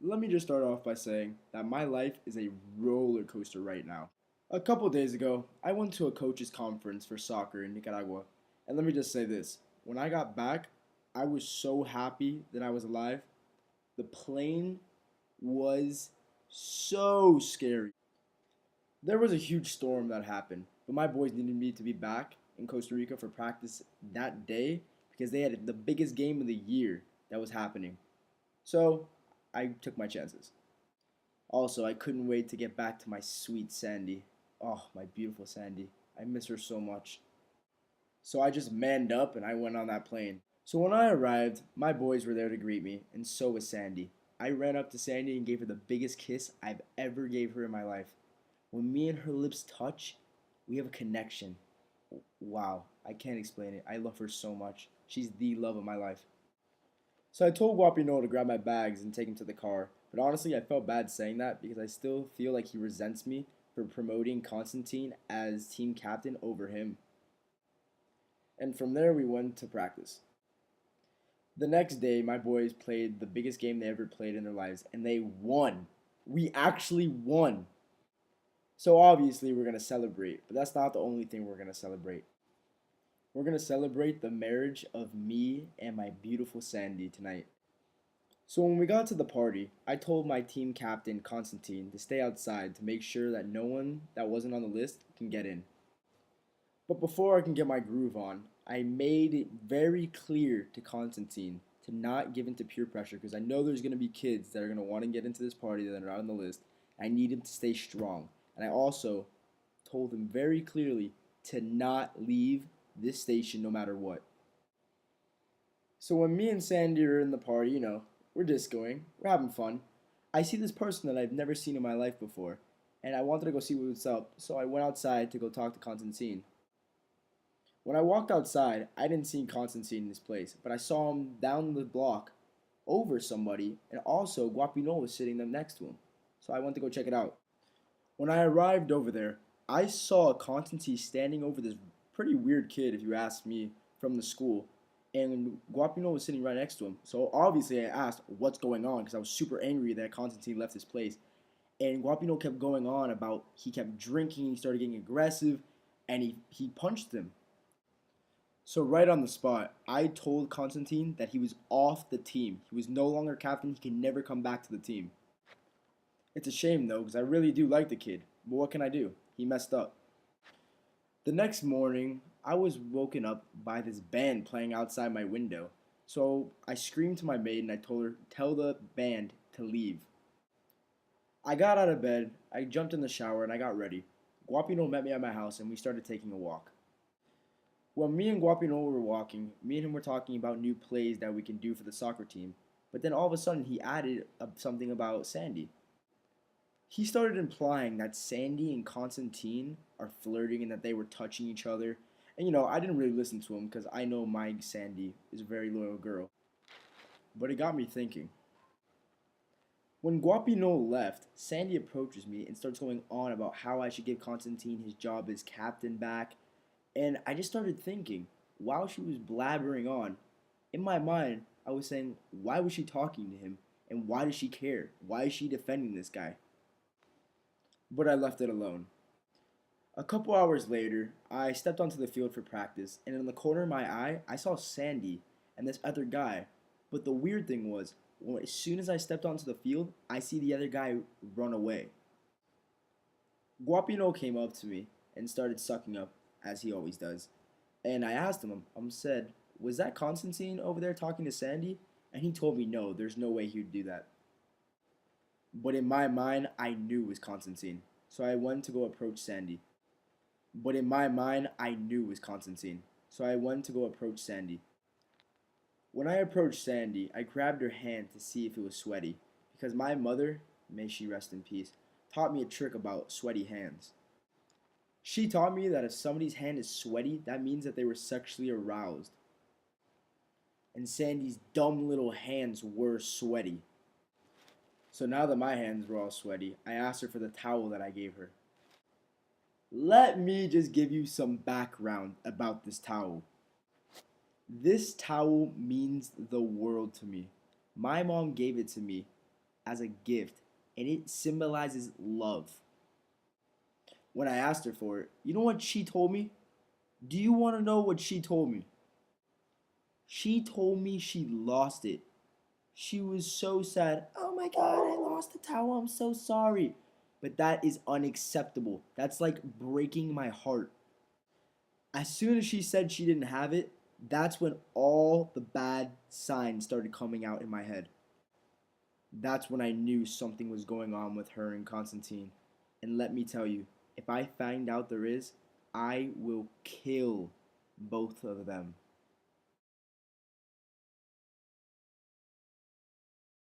Let me just start off by saying that my life is a roller coaster right now. A couple days ago, I went to a coaches conference for soccer in Nicaragua, and let me just say this. When I got back, I was so happy that I was alive. The plane was so scary. There was a huge storm that happened, but my boys needed me to be back in Costa Rica for practice that day because they had the biggest game of the year that was happening. So I took my chances. Also, I couldn't wait to get back to my sweet Sandy. Oh, my beautiful Sandy. I miss her so much. So I just manned up and I went on that plane. So when I arrived, my boys were there to greet me, and so was Sandy. I ran up to Sandy and gave her the biggest kiss I've ever gave her in my life. When me and her lips touch, we have a connection. Wow, I can't explain it. I love her so much. She's the love of my life. So I told Guapino to grab my bags and take him to the car, but honestly, I felt bad saying that because I still feel like he resents me for promoting Constantine as team captain over him. And from there, we went to practice. The next day, my boys played the biggest game they ever played in their lives, and they won. We actually won. So obviously, we're going to celebrate, but that's not the only thing we're going to celebrate. We're going to celebrate the marriage of me and my beautiful Sandy tonight. So when we got to the party, I told my team captain Constantine to stay outside to make sure that no one that wasn't on the list can get in. But before I can get my groove on, I made it very clear to Constantine to not give in to peer pressure because I know there's going to be kids that are going to want to get into this party that are not on the list. I need him to stay strong. And I also told him very clearly to not leave this station no matter what. So when me and Sandy are in the party, we're discoing, we're having fun. I see this person that I've never seen in my life before, and I wanted to go see what's up, so I went outside to go talk to Constantine. When I walked outside, I didn't see Constantine in his place, but I saw him down the block over somebody, and also Guapino was sitting there next to him. So I went to go check it out. When I arrived over there, I saw Constantine standing over this pretty weird kid, if you ask me, from the school. And Guapino was sitting right next to him. So obviously I asked what's going on because I was super angry that Constantine left his place. And Guapino kept going on about he kept drinking, he started getting aggressive, and he punched him. So right on the spot, I told Constantine that he was off the team. He was no longer captain. He can never come back to the team. It's a shame though, because I really do like the kid. But what can I do? He messed up. The next morning, I was woken up by this band playing outside my window. So I screamed to my maid and I told her, tell the band to leave. I got out of bed, I jumped in the shower, and I got ready. Guapino met me at my house and we started taking a walk. When me and Guapino were walking, me and him were talking about new plays that we can do for the soccer team. But then all of a sudden, he added something about Sandy. He started implying that Sandy and Constantine are flirting and that they were touching each other. And I didn't really listen to him because I know my Sandy is a very loyal girl. But it got me thinking. When Guapino left, Sandy approaches me and starts going on about how I should give Constantine his job as captain back. And I just started thinking, while she was blabbering on, in my mind, I was saying, why was she talking to him? And why does she care? Why is she defending this guy? But I left it alone. A couple hours later, I stepped onto the field for practice, and in the corner of my eye, I saw Sandy and this other guy. But the weird thing was, as soon as I stepped onto the field, I see the other guy run away. Guapino came up to me and started sucking up, as he always does. And I asked him, said, was that Constantine over there talking to Sandy? And he told me no, there's no way he would do that. But in my mind, I knew it was Constantine. So I went to go approach Sandy. But in my mind, I knew it was Constantine. So I went to go approach Sandy. When I approached Sandy, I grabbed her hand to see if it was sweaty. Because my mother, may she rest in peace, taught me a trick about sweaty hands. She taught me that if somebody's hand is sweaty, that means that they were sexually aroused. And Sandy's dumb little hands were sweaty. So now that my hands were all sweaty, I asked her for the towel that I gave her. Let me just give you some background about this towel. This towel means the world to me. My mom gave it to me as a gift, and it symbolizes love. When I asked her for it, you know what she told me? Do you want to know what she told me? She told me she lost it. She was so sad. Oh my god, I lost the towel. I'm so sorry. But that is unacceptable. That's like breaking my heart. As soon as she said she didn't have it, that's when all the bad signs started coming out in my head. That's when I knew something was going on with her and Constantine. And let me tell you, if I find out there is, I will kill both of them.